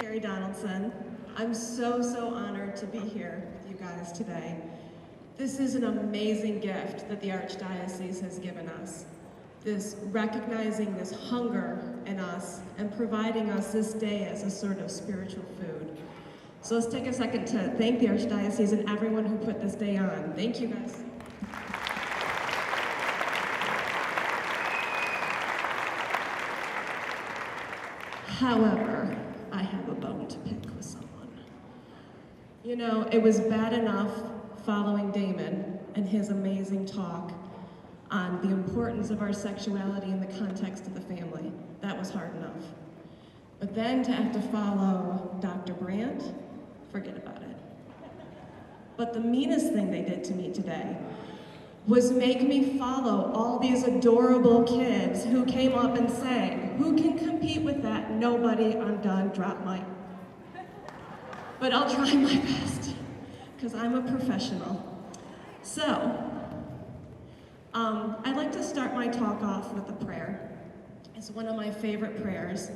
Cari Donaldson. I'm so honored to be here with you guys today. This is an amazing gift that the Archdiocese has given us. This recognizing this hunger in us and providing us this day as a sort of spiritual food. So let's take a second to thank the Archdiocese and everyone who put this day on. Thank you guys. However, I have a bone to pick with someone. You know, it was bad enough following Damon and his amazing talk on the importance of our sexuality in the context of the family. That was hard enough. But then to have to follow Dr. Brandt, forget about it. But the meanest thing they did to me today was make me follow all these adorable kids who came up and sang. Who can compete with that? Nobody. I'm done. Drop mic. But I'll try my best, because I'm a professional. So, I'd like to start my talk off with a prayer. It's one of my favorite prayers.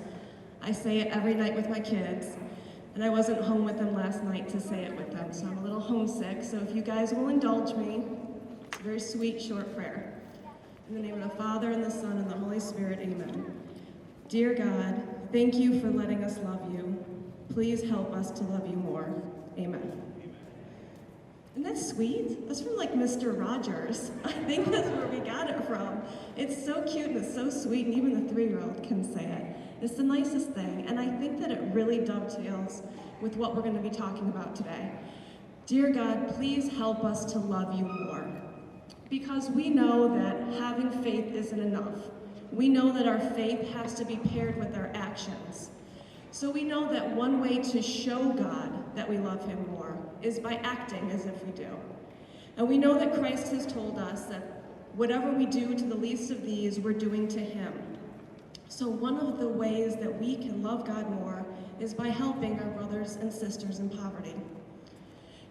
I say it every night with my kids, and I wasn't home with them last night to say it with them, so I'm a little homesick. So if you guys will indulge me, it's a very sweet, short prayer. In the name of the Father, and the Son, and the Holy Spirit, amen. Dear God, thank you for letting us love you. Please help us to love you more. Amen. Isn't that sweet? That's from like Mr. Rogers. I think that's where we got it from. It's so cute and it's so sweet, and even the 3-year-old can say it. It's the nicest thing, and I think that it really dovetails with what we're going to be talking about today. Dear God, please help us to love you more. Because we know that having faith isn't enough. We know that our faith has to be paired with our actions. So we know that one way to show God that we love him more is by acting as if we do. And we know that Christ has told us that whatever we do to the least of these, we're doing to him. So one of the ways that we can love God more is by helping our brothers and sisters in poverty.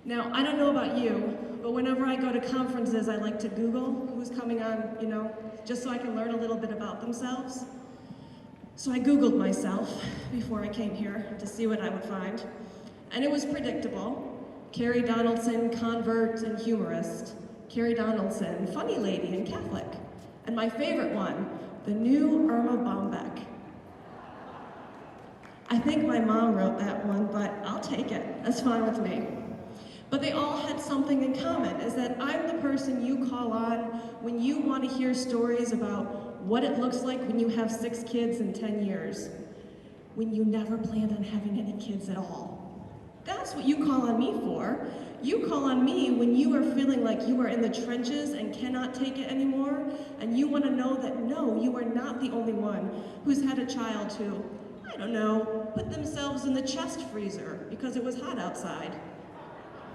Now, I don't know about you, but whenever I go to conferences, I like to Google who's coming on, just so I can learn a little bit about themselves. So I Googled myself before I came here to see what I would find. And it was predictable. Cari Donaldson, convert and humorist. Cari Donaldson, funny lady and Catholic. And my favorite one, the new Irma Bombeck. I think my mom wrote that one, but I'll take it. That's fine with me. But they all had something in common, is that I'm the person you call on when you want to hear stories about what it looks like when you have 6 kids in 10 years, when you never planned on having any kids at all. That's what you call on me for. You call on me when you are feeling like you are in the trenches and cannot take it anymore, and you want to know that no, you are not the only one who's had a child who, I don't know, put themselves in the chest freezer because it was hot outside.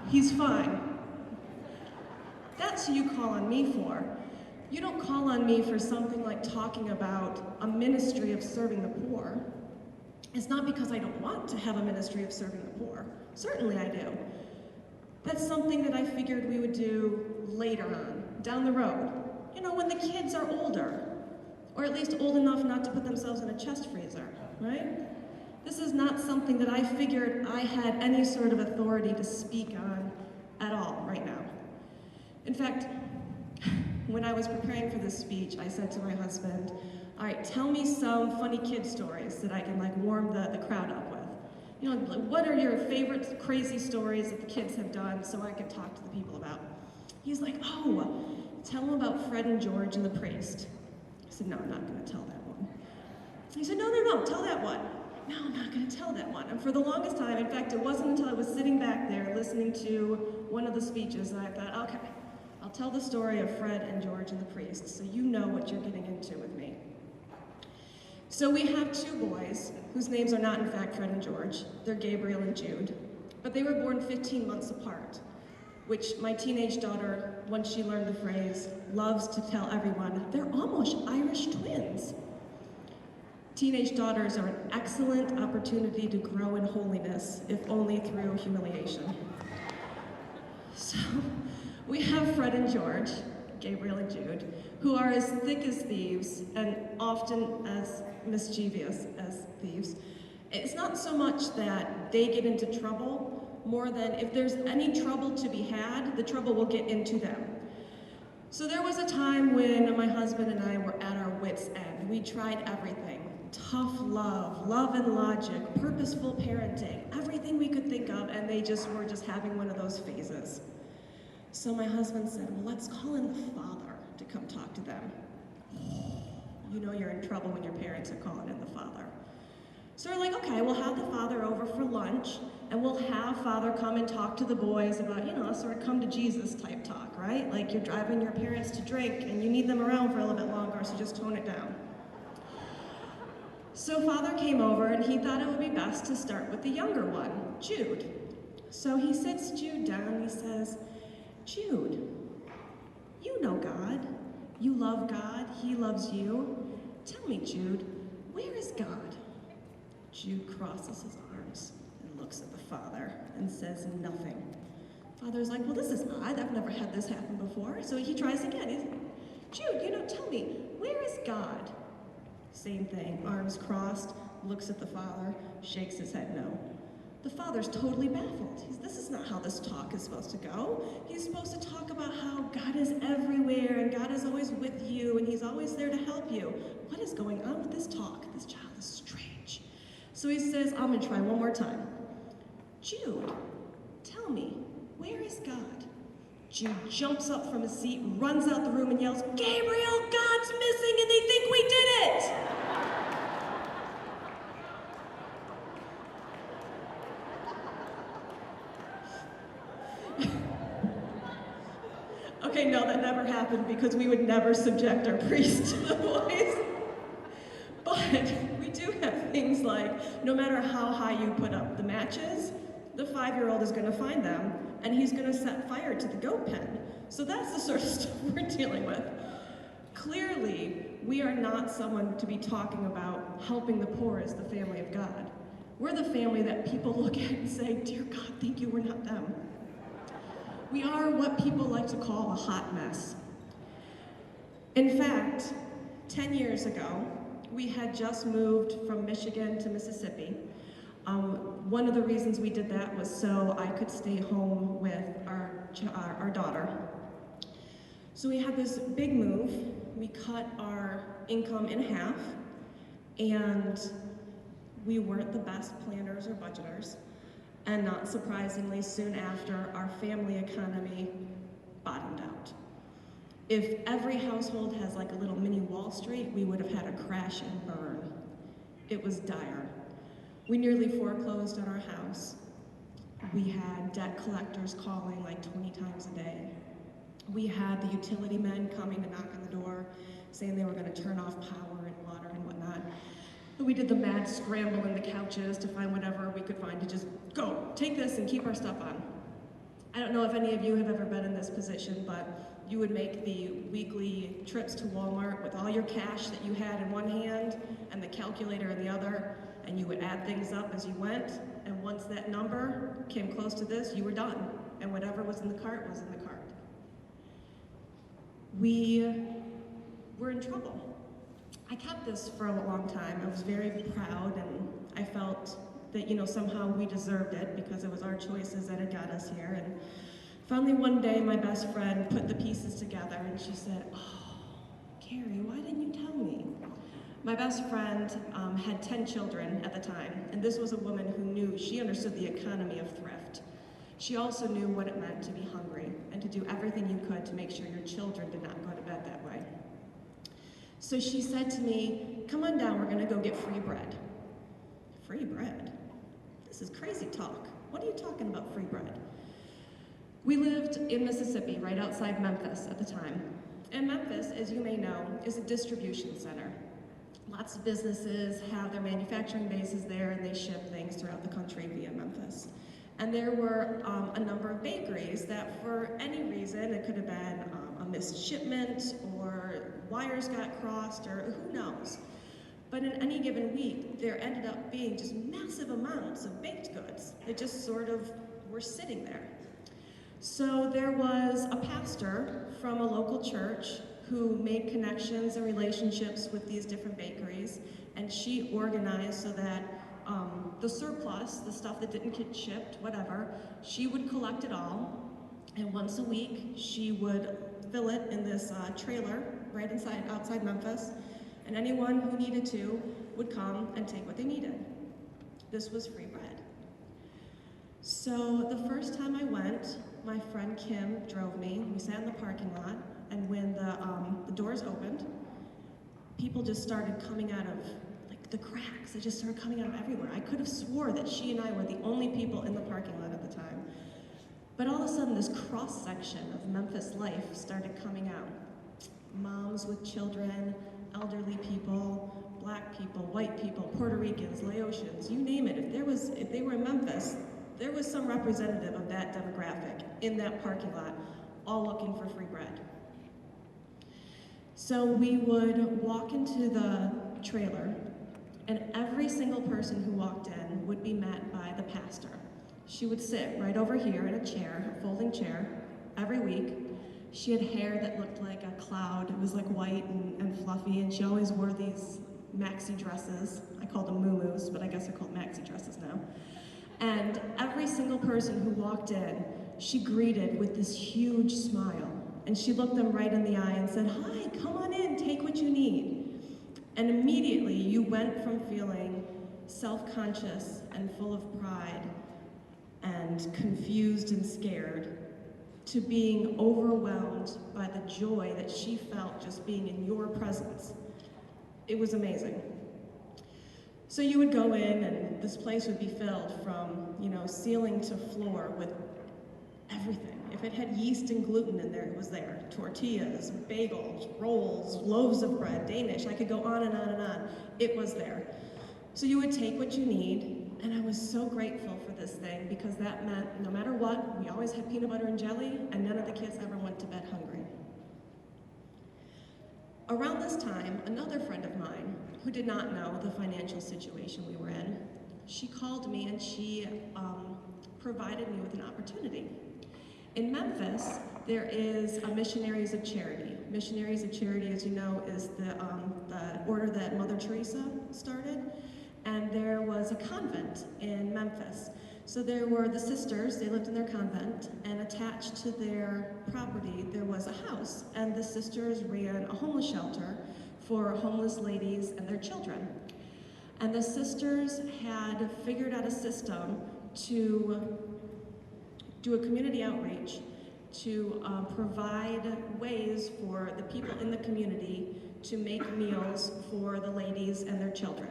He's fine. That's who you call on me for. You don't call on me for something like talking about a ministry of serving the poor. It's not because I don't want to have a ministry of serving the poor. Certainly I do. That's something that I figured we would do later on, down the road. When the kids are older, or at least old enough not to put themselves in a chest freezer, right? This is not something that I figured I had any sort of authority to speak on at all right now. In fact, when I was preparing for this speech, I said to my husband, all right, tell me some funny kid stories that I can warm the crowd up with. What are your favorite crazy stories that the kids have done so I can talk to the people about? He's like, oh, tell them about Fred and George and the priest. I said, no, I'm not gonna tell that one. He said, no, tell that one. No, I'm not gonna tell that one. And for the longest time, in fact, it wasn't until I was sitting back there listening to one of the speeches that I thought, okay, I'll tell the story of Fred and George and the priest so you know what you're getting into with me. So we have 2 boys whose names are not in fact Fred and George. They're Gabriel and Jude. But they were born 15 months apart, which my teenage daughter, once she learned the phrase, loves to tell everyone, they're almost Irish twins. Teenage daughters are an excellent opportunity to grow in holiness, if only through humiliation. So we have Fred and George, Gabriel and Jude, who are as thick as thieves and often as mischievous as thieves. It's not so much that they get into trouble, more than if there's any trouble to be had, the trouble will get into them. So there was a time when my husband and I were at our wits' end. We tried everything. Tough love, love and logic, purposeful parenting, everything we could think of, and they just were just having one of those phases. So my husband said, well, let's call in the father to come talk to them. You know you're in trouble when your parents are calling in the father. So we're like, okay, we'll have the father over for lunch, and we'll have father come and talk to the boys about, sort of come to Jesus type talk, right? Like you're driving your parents to drink, and you need them around for a little bit longer, so just tone it down. So father came over, and he thought it would be best to start with the younger one, Jude. So he sits Jude down, and he says, Jude, you know God. You love God. He loves you. Tell me, Jude, where is God? Jude crosses his arms and looks at the father and says nothing. Father's like, well, this is odd. I've never had this happen before. So he tries again. He's, Jude, tell me, where is God? Same thing, arms crossed, looks at the father, shakes his head no. The father's totally baffled. This is not how this talk is supposed to go. He's supposed to talk about how God is everywhere and God is always with you and he's always there to help you. What is going on with this talk? This child is strange. So he says, I'm gonna try one more time. Jude, tell me, where is God? Jude jumps up from his seat, runs out the room and yells, Gabriel, God's missing and they think we did it! Okay, no, that never happened because we would never subject our priest to the boys. But we do have things like, no matter how high you put up the matches, the 5-year-old is going to find them, and he's going to set fire to the goat pen. So that's the sort of stuff we're dealing with. Clearly, we are not someone to be talking about helping the poor as the family of God. We're the family that people look at and say, dear God, thank you, we're not them. We are what people like to call a hot mess. In fact, 10 years ago, we had just moved from Michigan to Mississippi. One of the reasons we did that was so I could stay home with our daughter. So we had this big move. We cut our income in half, and we weren't the best planners or budgeters. And not surprisingly, soon after, our family economy bottomed out. If every household has like a little mini Wall Street, we would have had a crash and burn. It was dire. We nearly foreclosed on our house. We had debt collectors calling like 20 times a day. We had the utility men coming to knock on the door, saying they were going to turn off power and water and whatnot. We did the mad scramble in the couches to find whatever we could find to just go, take this and keep our stuff on. I don't know if any of you have ever been in this position, but you would make the weekly trips to Walmart with all your cash that you had in one hand and the calculator in the other, and you would add things up as you went, and once that number came close to this, you were done, and whatever was in the cart was in the cart. We were in trouble. I kept this for a long time. I was very proud, and I felt that, somehow we deserved it because it was our choices that had got us here. And finally one day, my best friend put the pieces together, and she said, oh, Cari, why didn't you tell me? My best friend had 10 children at the time, and this was a woman who she understood the economy of thrift. She also knew what it meant to be hungry and to do everything you could to make sure your children did not go to bed that way. So she said to me, come on down, we're gonna go get free bread. Free bread? This is crazy talk. What are you talking about, free bread? We lived in Mississippi, right outside Memphis at the time. And Memphis, as you may know, is a distribution center. Lots of businesses have their manufacturing bases there and they ship things throughout the country via Memphis. And there were a number of bakeries that for any reason, it could have been a missed shipment or wires got crossed or who knows. But in any given week, there ended up being just massive amounts of baked goods that just sort of were sitting there. So there was a pastor from a local church who made connections and relationships with these different bakeries, and she organized so that the surplus, the stuff that didn't get shipped, whatever. She would collect it all, and once a week she would fill it in this trailer right outside Memphis, and anyone who needed to would come and take what they needed. This was free bread. So the first time I went, my friend Kim drove me. We sat in the parking lot, and when the doors opened, people just started coming out of the cracks. They just started coming out of everywhere. I could have swore that she and I were the only people in the parking lot at the time. But all of a sudden, this cross-section of Memphis life started coming out. Moms with children, elderly people, black people, white people, Puerto Ricans, Laotians, you name it. If they were in Memphis, there was some representative of that demographic in that parking lot, all looking for free bread. So we would walk into the trailer, and every single person who walked in would be met by the pastor. She would sit right over here in a chair, a folding chair, every week. She had hair that looked like a cloud. It was like white and fluffy, and she always wore these maxi dresses. I called them muumuus, but I guess they're called maxi dresses now. And every single person who walked in, she greeted with this huge smile. And she looked them right in the eye and said, "Hi, come on in, take what you need." And immediately you went from feeling self-conscious and full of pride and confused and scared to being overwhelmed by the joy that she felt just being in your presence. It was amazing. So you would go in and this place would be filled from, ceiling to floor with everything. If it had yeast and gluten in there, it was there. Tortillas, bagels, rolls, loaves of bread, Danish, I could go on and on and on. It was there. So you would take what you need, and I was so grateful for this thing because that meant no matter what, we always had peanut butter and jelly, and none of the kids ever went to bed hungry. Around this time, another friend of mine, who did not know the financial situation we were in, she called me and she provided me with an opportunity. In Memphis, there is a Missionaries of Charity. Missionaries of Charity, as you know, is the order that Mother Teresa started, and there was a convent in Memphis. So there were the sisters, they lived in their convent, and attached to their property there was a house, and the sisters ran a homeless shelter for homeless ladies and their children. And the sisters had figured out a system to do a community outreach to provide ways for the people in the community to make meals for the ladies and their children.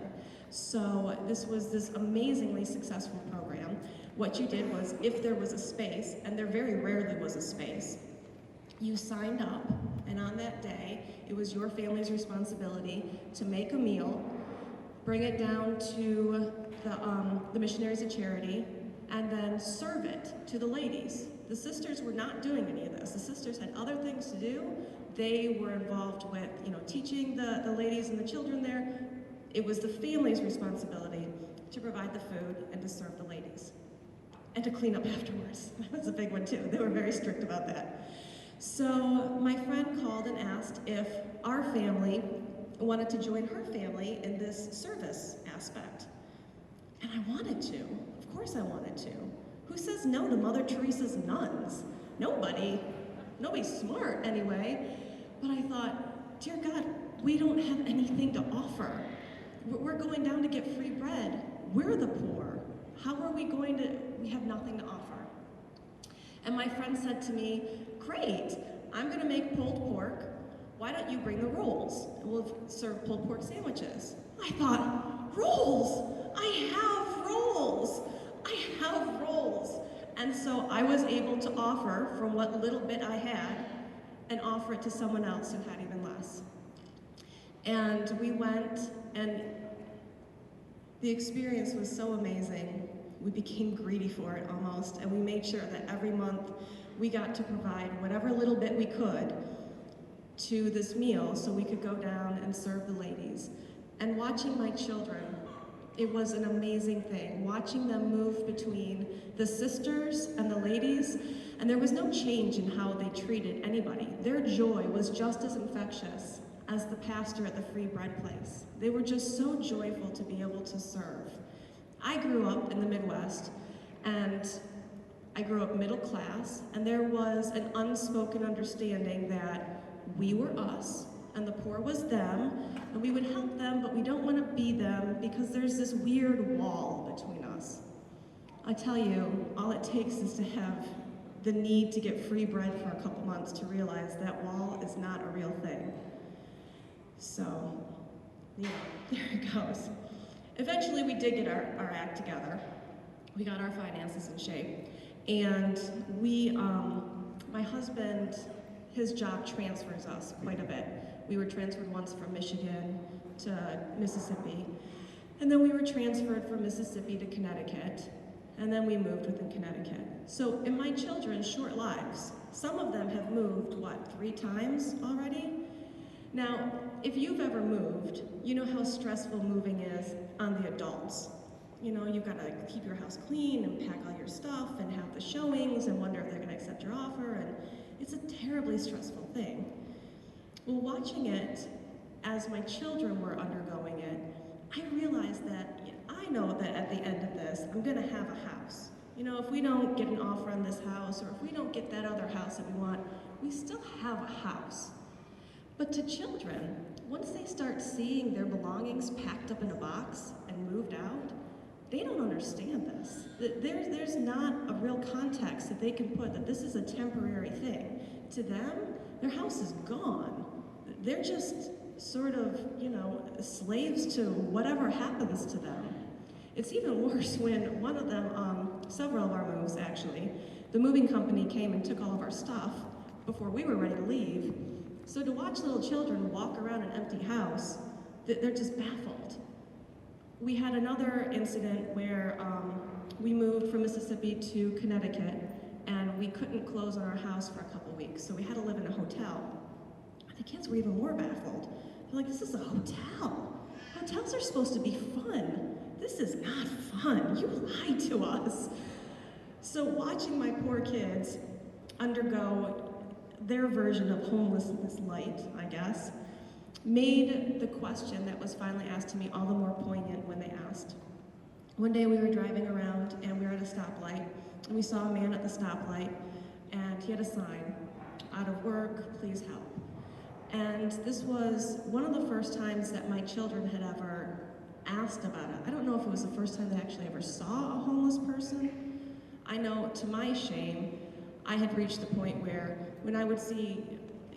So this was this amazingly successful program. What you did was, if there was a space, and there very rarely was a space, you signed up, and on that day, it was your family's responsibility to make a meal, bring it down to the Missionaries of Charity, and then serve it to the ladies. The sisters were not doing any of this. The sisters had other things to do. They were involved with, teaching the ladies and the children there. It was the family's responsibility to provide the food and to serve the ladies. And to clean up afterwards. That was a big one too. They were very strict about that. So my friend called and asked if our family wanted to join her family in this service aspect. And I wanted to. Of course I wanted to. Who says no to Mother Teresa's nuns? Nobody. Nobody's smart anyway. But I thought, dear God, we don't have anything to offer. We're going down to get free bread. We're the poor. How are we going to, we have nothing to offer. And my friend said to me, great, I'm gonna make pulled pork. Why don't you bring the rolls? And we'll serve pulled pork sandwiches. I thought, rolls? I have rolls. I have rolls. And so I was able to offer from what little bit I had and offer it to someone else who had even less. And we went, and the experience was so amazing. We became greedy for it almost, and we made sure that every month we got to provide whatever little bit we could to this meal so we could go down and serve the ladies. And watching my children, it was an amazing thing, watching them move between the sisters and the ladies, and there was no change in how they treated anybody. Their joy was just as infectious as the pastor at the free bread place. They were just so joyful to be able to serve. I grew up in the Midwest, and I grew up middle class, and there was an unspoken understanding that we were us, and the poor was them, and we would help them, but we don't want to be them because there's this weird wall between us. I tell you, all it takes is to have the need to get free bread for a couple months to realize that wall is not a real thing. So, yeah, there it goes. Eventually we did get our act together. We got our finances in shape. And my husband, his job transfers us quite a bit. We were transferred once from Michigan to Mississippi. And then we were transferred from Mississippi to Connecticut. And then we moved within Connecticut. So in my children's short lives, some of them have moved, 3 times already? Now, if you've ever moved, you know how stressful moving is on the adults. You know, you've got to keep your house clean and pack all your stuff and have the showings and wonder if they're gonna accept your offer, and it's a terribly stressful thing. Well, watching it as my children were undergoing it, I realized that I know that at the end of this, I'm gonna have a house. You know, if we don't get an offer on this house, or if we don't get that other house that we want, we still have a house. But to children, once they start seeing their belongings packed up in a box and moved out, they don't understand this. There's not a real context that they can put that this is a temporary thing. To them, their house is gone. They're just sort of, slaves to whatever happens to them. It's even worse when one of them, several of our moves actually, the moving company came and took all of our stuff before we were ready to leave. So to watch little children walk around an empty house, they're just baffled. We had another incident where we moved from Mississippi to Connecticut, and we couldn't close on our house for a couple weeks, so we had to live in a hotel. The kids were even more baffled. They're like, this is a hotel. Hotels are supposed to be fun. This is not fun. You lied to us. So watching my poor kids undergo their version of homelessness light, I guess, made the question that was finally asked to me all the more poignant when they asked. One day we were driving around and we were at a stoplight, and we saw a man at the stoplight, and he had a sign, "Out of work, please help." And this was one of the first times that my children had ever asked about it. I don't know if it was the first time they actually ever saw a homeless person. I know, to my shame, I had reached the point where when I would see,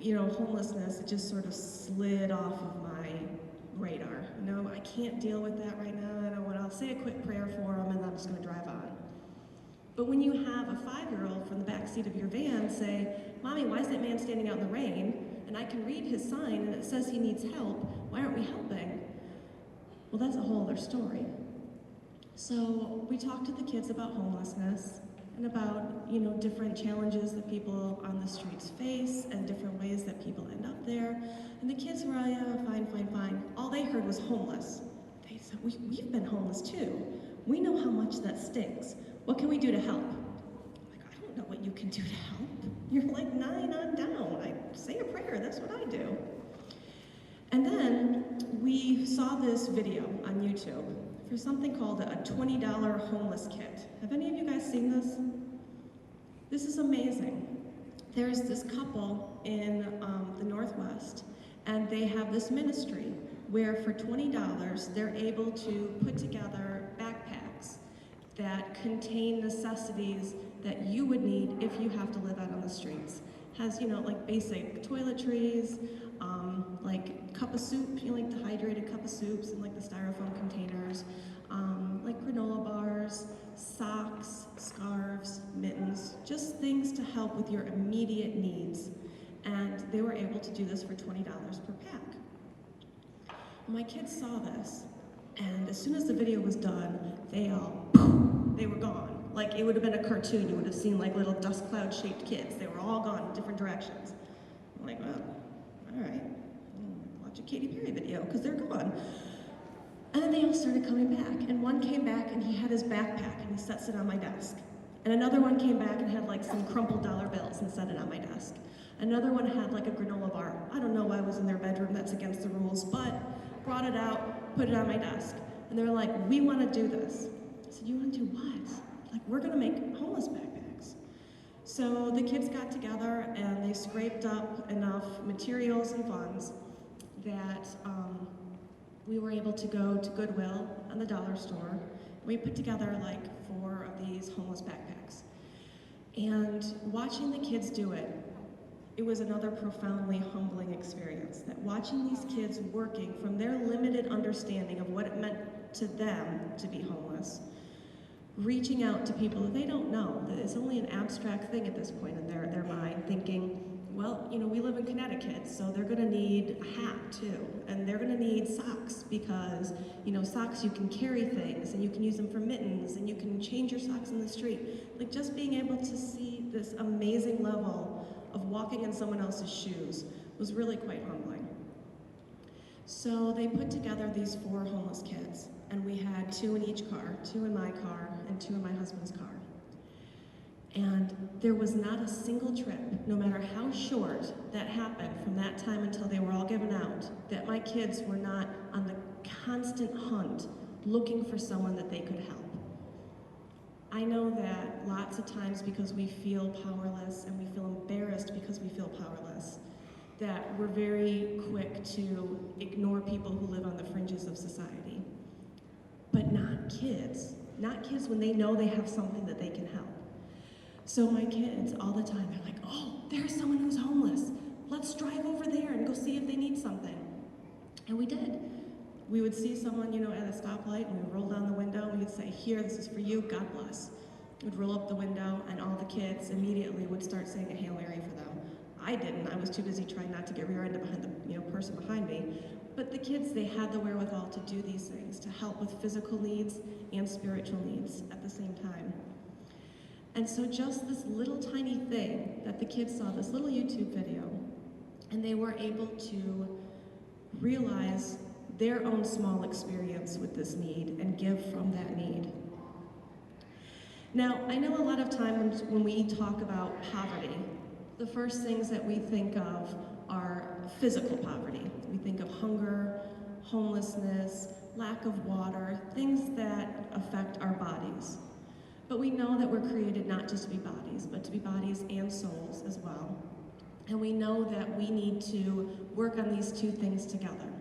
homelessness, it just sort of slid off of my radar. I can't deal with that right now. I'll say a quick prayer for them, and I'm just going to drive on. But when you have a 5-year-old from the back seat of your van say, "Mommy, why is that man standing out in the rain? And I can read his sign, and it says he needs help. Why aren't we helping?" Well, that's a whole other story. So we talked to the kids about homelessness and about, different challenges that people on the streets face and different ways that people end up there. And the kids were, "Yeah, fine." All they heard was homeless. They said, we've been homeless too. We know how much that stinks. What can we do to help?" I'm like, "I don't know what you can do to help. You're like 9 on down. I say a prayer, that's what I do." And then we saw this video on YouTube for something called a $20 homeless kit. Have any of you guys seen this? This is amazing. There's this couple in the Northwest, and they have this ministry where for $20 they're able to put together backpacks that contain necessities that you would need if you have to live out on the streets. Has, like basic toiletries, like cup of soup, like dehydrated cup of soups and like the styrofoam containers, like granola bars, socks, scarves, mittens, just things to help with your immediate needs. And they were able to do this for $20 per pack. My kids saw this, and as soon as the video was done, they were gone. Like, it would have been a cartoon. You would have seen like little dust cloud shaped kids. They were all gone in different directions. I'm like, well, all right, watch a Katy Perry video, because they're gone. And then they all started coming back, and one came back and he had his backpack and he sets it on my desk. And another one came back and had like some crumpled dollar bills and set it on my desk. Another one had like a granola bar. I don't know why it was in their bedroom, that's against the rules, but brought it out, put it on my desk. And they were like, "We want to do this." said, you want to do what? Like, we're gonna make homeless backpacks. So the kids got together and they scraped up enough materials and funds that we were able to go to Goodwill and the dollar store. We put together like 4 of these homeless backpacks. And watching the kids do it, it was another profoundly humbling experience. That watching these kids working from their limited understanding of what it meant to them to be homeless, reaching out to people that they don't know, that it's only an abstract thing at this point in their mind, thinking, well, you know, we live in Connecticut, so they're gonna need a hat too, and they're gonna need socks because, you know, socks you can carry things, and you can use them for mittens, and you can change your socks in the street. Like, just being able to see this amazing level of walking in someone else's shoes was really quite humbling. So they put together these 4 homeless kids, and we had 2 in each car, 2 in my car, and 2 in my husband's car. And there was not a single trip, no matter how short that happened from that time until they were all given out, that my kids were not on the constant hunt looking for someone that they could help. I know that lots of times, because we feel powerless and we feel embarrassed because we feel powerless, that we're very quick to ignore people who live on the fringes of society. But not kids. Not kids when they know they have something that they can help. So my kids, all the time, they're like, oh, there's someone who's homeless. Let's drive over there and go see if they need something. And we did. We would see someone, you know, at a stoplight, and we'd roll down the window, and we'd say, here, this is for you, God bless. We'd roll up the window, and all the kids immediately would start saying a Hail Mary for them. I didn't. I was too busy trying not to get rear-ended behind the, you know, person behind me. But the kids, they had the wherewithal to do these things, to help with physical needs and spiritual needs at the same time. And so just this little tiny thing that the kids saw, this little YouTube video, and they were able to realize their own small experience with this need and give from that need. Now, I know a lot of times when we talk about poverty, the first things that we think of are physical poverty. We think of hunger, homelessness, lack of water, things that affect our bodies. But we know that we're created not just to be bodies, but to be bodies and souls as well. And we know that we need to work on these 2 things together.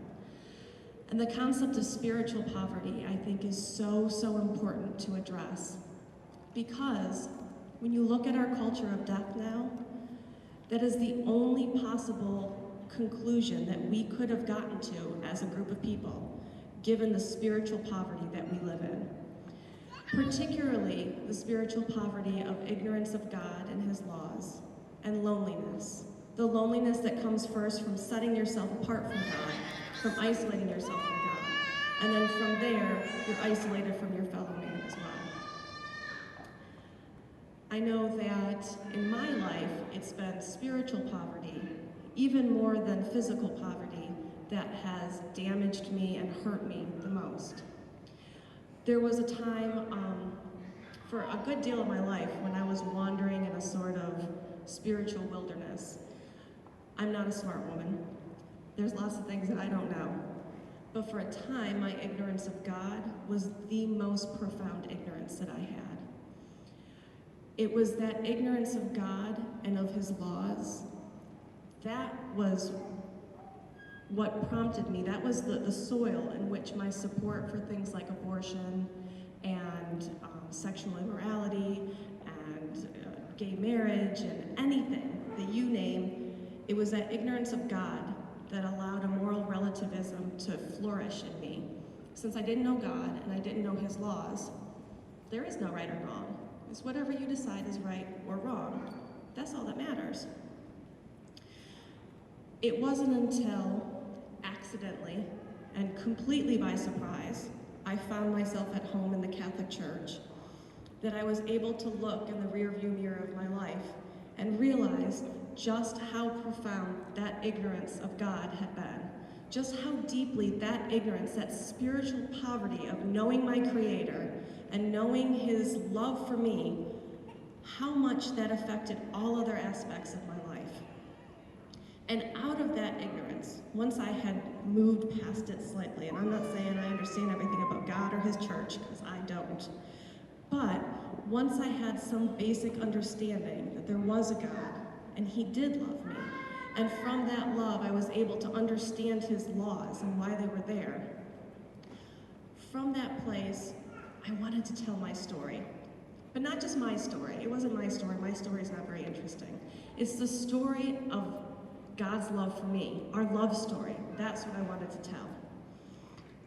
And the concept of spiritual poverty, I think, is so, so important to address. Because when you look at our culture of death now, that is the only possible conclusion that we could have gotten to as a group of people, given the spiritual poverty that we live in. Particularly the spiritual poverty of ignorance of God and His laws, and loneliness. The loneliness that comes first from setting yourself apart from God, from isolating yourself from God. And then from there, you're isolated from your fellow man as well. I know that in my life, it's been spiritual poverty, even more than physical poverty, that has damaged me and hurt me the most. There was a time for a good deal of my life when I was wandering in a sort of spiritual wilderness. I'm not a smart woman. There's lots of things that I don't know. But for a time, my ignorance of God was the most profound ignorance that I had. It was that ignorance of God and of His laws, that was what prompted me. That was the soil in which my support for things like abortion and sexual immorality and gay marriage and anything that you name, it was that ignorance of God that allowed a moral relativism to flourish in me. Since I didn't know God and I didn't know His laws, there is no right or wrong. It's whatever you decide is right or wrong. That's all that matters. It wasn't until accidentally and completely by surprise, I found myself at home in the Catholic Church, that I was able to look in the rearview mirror of my life and realize just how profound that ignorance of God had been. Just how deeply that ignorance, that spiritual poverty of knowing my Creator and knowing His love for me, how much that affected all other aspects of my life. And out of that ignorance, once I had moved past it slightly, and I'm not saying I understand everything about God or His church, because I don't, But once I had some basic understanding that there was a God, and he did love me, and from that love I was able to understand his laws and why they were there, from that place, I wanted to tell my story. But not just my story. It wasn't my story. My story's not very interesting. It's the story of God's love for me, our love story. That's what I wanted to tell.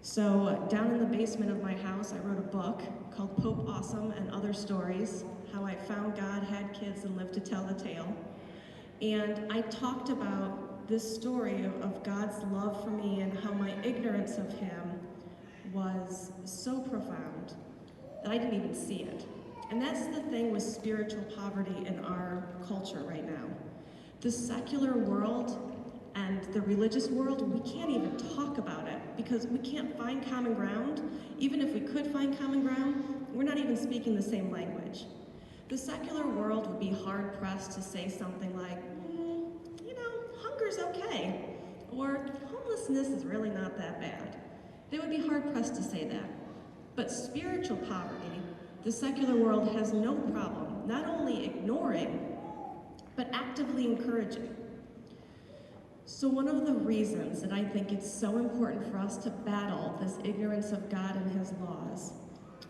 So down in the basement of my house, I wrote a book called Pope Awesome and Other Stories, How I Found God, Had Kids, and Lived to Tell the Tale. And I talked about this story of God's love for me and how my ignorance of him was so profound that I didn't even see it. And that's the thing with spiritual poverty in our culture right now. The secular world and the religious world, we can't even talk about it because we can't find common ground. Even if we could find common ground, we're not even speaking the same language. The secular world would be hard-pressed to say something like, hunger's okay, or homelessness is really not that bad. They would be hard-pressed to say that. But spiritual poverty, the secular world has no problem not only ignoring, but actively encouraging. So one of the reasons that I think it's so important for us to battle this ignorance of God and his laws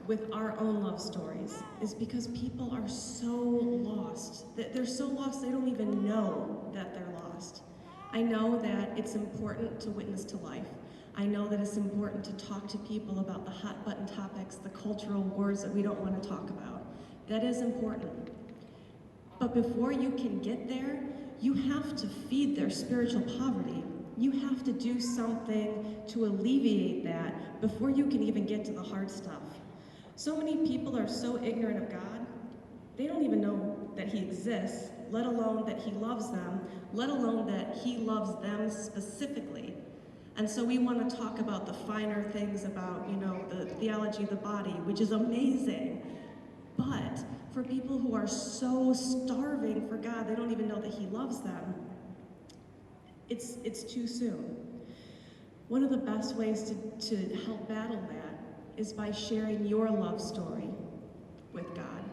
with our own love stories is because people are so lost. They're so lost they don't even know that they're lost. I know that it's important to witness to life. I know that it's important to talk to people about the hot button topics, the cultural wars that we don't want to talk about. That is important. But before you can get there, you have to feed their spiritual poverty. You have to do something to alleviate that before you can even get to the hard stuff. So many people are so ignorant of God, they don't even know that he exists, let alone that he loves them, let alone that he loves them specifically. And so we want to talk about the finer things about, the theology of the body, which is amazing. But for people who are so starving for God, they don't even know that he loves them, it's too soon. One of the best ways to help battle that is by sharing your love story with God.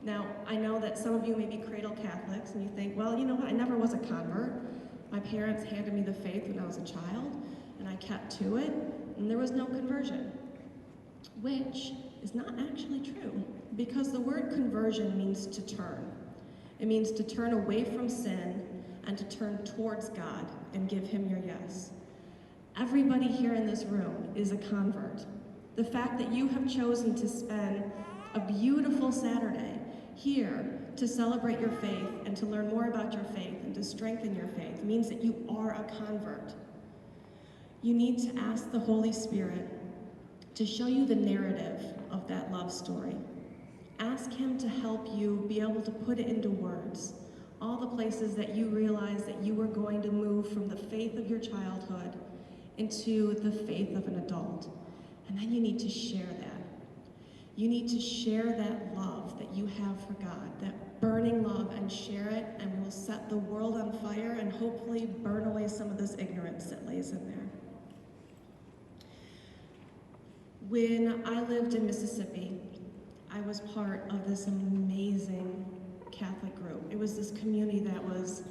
Now, I know that some of you may be cradle Catholics and you think, well, you know what, I never was a convert. My parents handed me the faith when I was a child, and I kept to it, and there was no conversion, which is not actually true, because the word conversion means to turn. It means to turn away from sin and to turn towards God and give him your yes. Everybody here in this room is a convert. The fact that you have chosen to spend a beautiful Saturday here to celebrate your faith and to learn more about your faith and to strengthen your faith means that you are a convert. You need to ask the Holy Spirit to show you the narrative of that love story. Ask him to help you be able to put it into words, all the places that you realize that you were going to move from the faith of your childhood into the faith of an adult. And then you need to share that. You need to share that love that you have for God, that burning love, and share it, and we will set the world on fire and hopefully burn away some of this ignorance that lays in there. When I lived in Mississippi, I was part of this amazing Catholic group. It was this community that was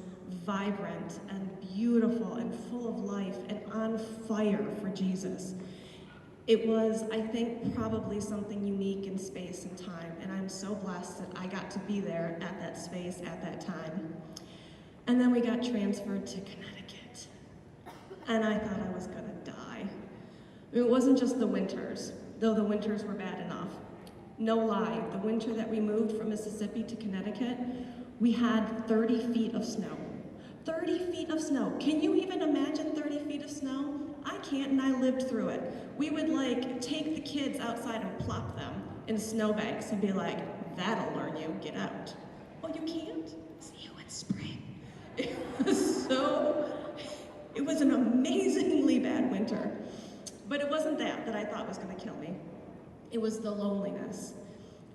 vibrant and beautiful and full of life and on fire for Jesus. It was, I think, probably something unique in space and time, and I'm so blessed that I got to be there at that space at that time. And then we got transferred to Connecticut, and I thought I was gonna die. It wasn't just the winters, though the winters were bad enough. No lie, the winter that we moved from Mississippi to Connecticut, we had 30 feet of snow. 30 feet of snow. Can you even imagine 30 feet of snow? I can't, and I lived through it. We would take the kids outside and plop them in snowbanks and be like, that'll learn you, get out. Well, you can't? See you in spring. It was an amazingly bad winter. But it wasn't that I thought was gonna kill me. It was the loneliness.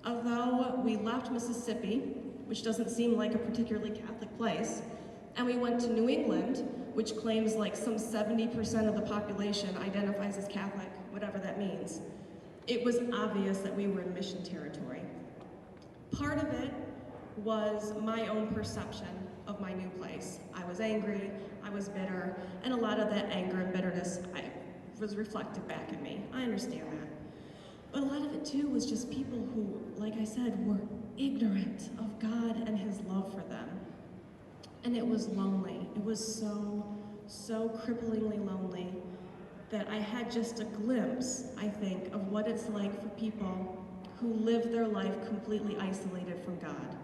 Although we left Mississippi, which doesn't seem like a particularly Catholic place, and we went to New England, which claims some 70% of the population identifies as Catholic, whatever that means. It was obvious that we were in mission territory. Part of it was my own perception of my new place. I was angry, I was bitter, and a lot of that anger and bitterness was reflected back at me. I understand that. But a lot of it too was just people who, like I said, were ignorant of God and His love for them. And it was lonely. It was so cripplingly lonely that I had just a glimpse, I think, of what it's like for people who live their life completely isolated from God.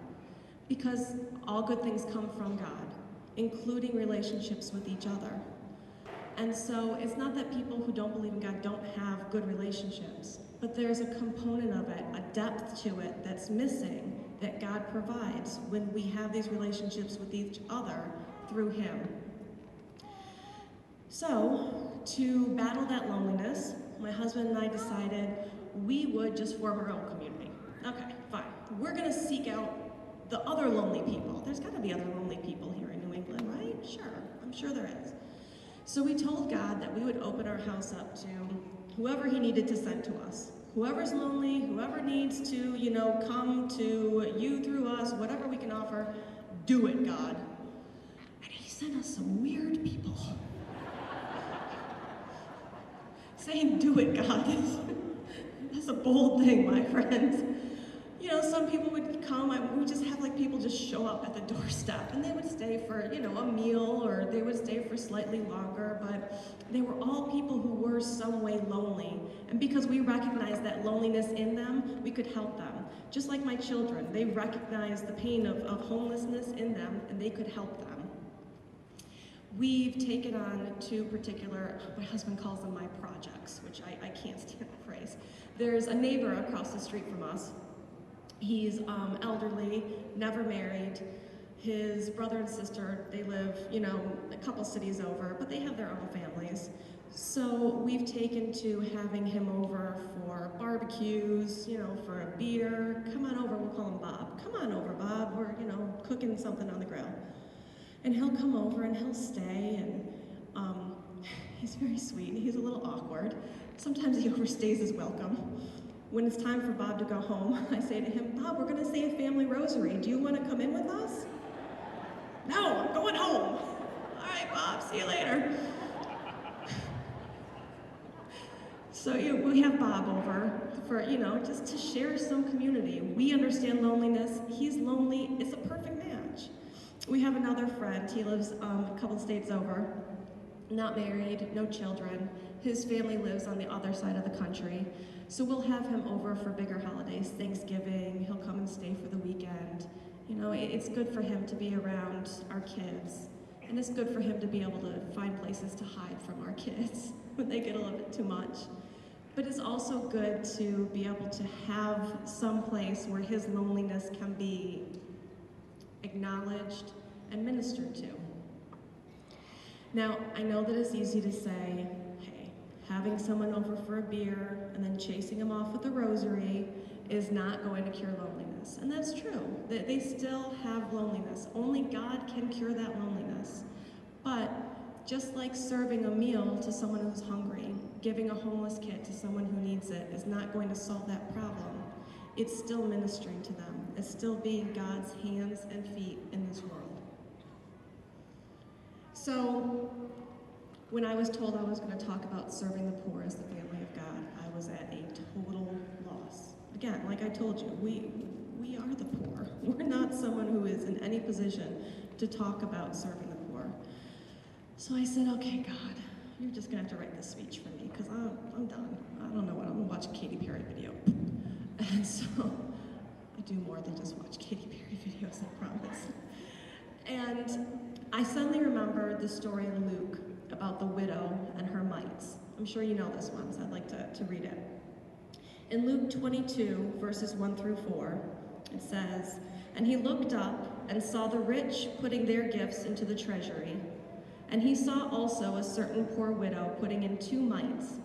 Because all good things come from God, including relationships with each other. And so it's not that people who don't believe in God don't have good relationships, but there's a component of it, a depth to it that's missing that God provides when we have these relationships with each other through Him. So, to battle that loneliness, my husband and I decided we would just form our own community. Okay, fine. We're gonna seek out the other lonely people. There's gotta be other lonely people here in New England, right? Sure, I'm sure there is. So we told God that we would open our house up to whoever He needed to send to us. Whoever's lonely, whoever needs to, come to you through us, whatever we can offer, do it, God. And He sent us some weird people. Saying, do it, God, that's a bold thing, my friends. Some people would come, we would just have people just show up at the doorstep, and they would stay for, a meal, or they would stay for slightly longer, but they were all people who were some way lonely. And because we recognized that loneliness in them, we could help them. Just like my children, they recognized the pain of homelessness in them, and they could help them. We've taken on two particular, my husband calls them my projects, which I can't stand the phrase. There's a neighbor across the street from us. He's elderly, never married. His brother and sister, they live, a couple cities over, but they have their own families. So we've taken to having him over for barbecues, for a beer. Come on over, we'll call him Bob. Come on over, Bob, we're, cooking something on the grill. And he'll come over and he'll stay, and he's very sweet. He's a little awkward. Sometimes he overstays his welcome. When it's time for Bob to go home, I say to him, Bob, we're gonna say a family rosary. Do you wanna come in with us? No, I'm going home. All right, Bob, see you later. So we have Bob over for, just to share some community. We understand loneliness. He's lonely. It's a perfect match. We have another friend. He lives a couple states over, not married, no children. His family lives on the other side of the country. So we'll have him over for bigger holidays, Thanksgiving. He'll come and stay for the weekend. It's good for him to be around our kids. And it's good for him to be able to find places to hide from our kids when they get a little bit too much. But it's also good to be able to have some place where his loneliness can be acknowledged and ministered to. Now, I know that it's easy to say, hey, having someone over for a beer and then chasing them off with a rosary is not going to cure loneliness. And that's true. They still have loneliness. Only God can cure that loneliness. But just like serving a meal to someone who's hungry, giving a homeless kit to someone who needs it is not going to solve that problem. It's still ministering to them. It's still being God's hands and feet in this world. So, when I was told I was going to talk about serving the poor as the family of God, I was at a total loss. Again, like I told you, we are the poor. We're not someone who is in any position to talk about serving the poor. So I said, okay, God, you're just going to have to write this speech for me, because I'm done. I don't know what, I'm going to watch a Katy Perry video. And so, I do more than just watch Katy Perry videos, I promise. And I suddenly remembered the story in Luke about the widow and her mites. I'm sure you know this one, so I'd like to read it. In Luke 22, verses 1 through 4, it says, "And he looked up and saw the rich putting their gifts into the treasury. And he saw also a certain poor widow putting in 2 mites.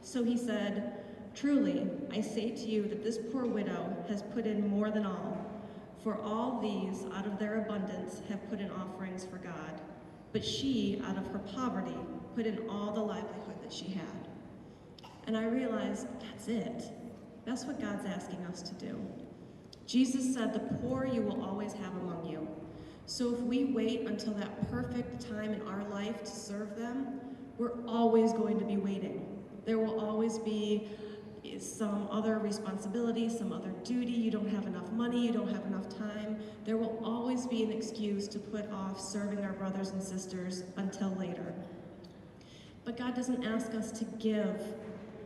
So he said, 'Truly, I say to you that this poor widow has put in more than all. For all these, out of their abundance, have put in offerings for God. But she, out of her poverty, put in all the livelihood that she had.'" And I realized, that's it. That's what God's asking us to do. Jesus said, "The poor you will always have among you." So if we wait until that perfect time in our life to serve them, we're always going to be waiting. There will always be some other responsibility, some other duty. You don't have enough money, you don't have enough time. There will always be an excuse to put off serving our brothers and sisters until later. But God doesn't ask us to give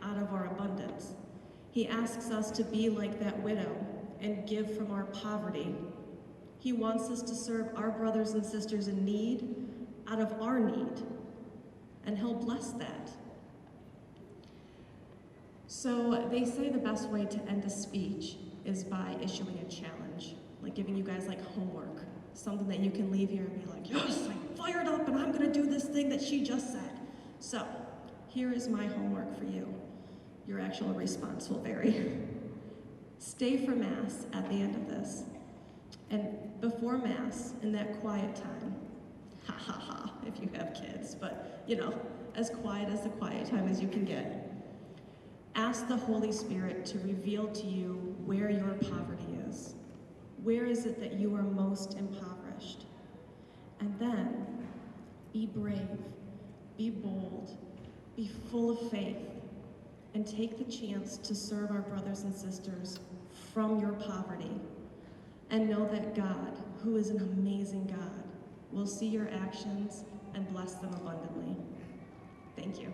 out of our abundance. He asks us to be like that widow and give from our poverty. He wants us to serve our brothers and sisters in need out of our need, and He'll bless that. So they say the best way to end a speech is by issuing a challenge, like giving you guys like homework, something that you can leave here and be like, yes, I'm fired up and I'm gonna do this thing that she just said. So here is my homework for you. Your actual response will vary. Stay for Mass at the end of this. And before Mass, in that quiet time, ha ha ha, if you have kids, but you know, as quiet as the quiet time as you can get, ask the Holy Spirit to reveal to you where your poverty is. Where is it that you are most impoverished? And then be brave, be bold, be full of faith, and take the chance to serve our brothers and sisters from your poverty. And know that God, who is an amazing God, will see your actions and bless them abundantly. Thank you.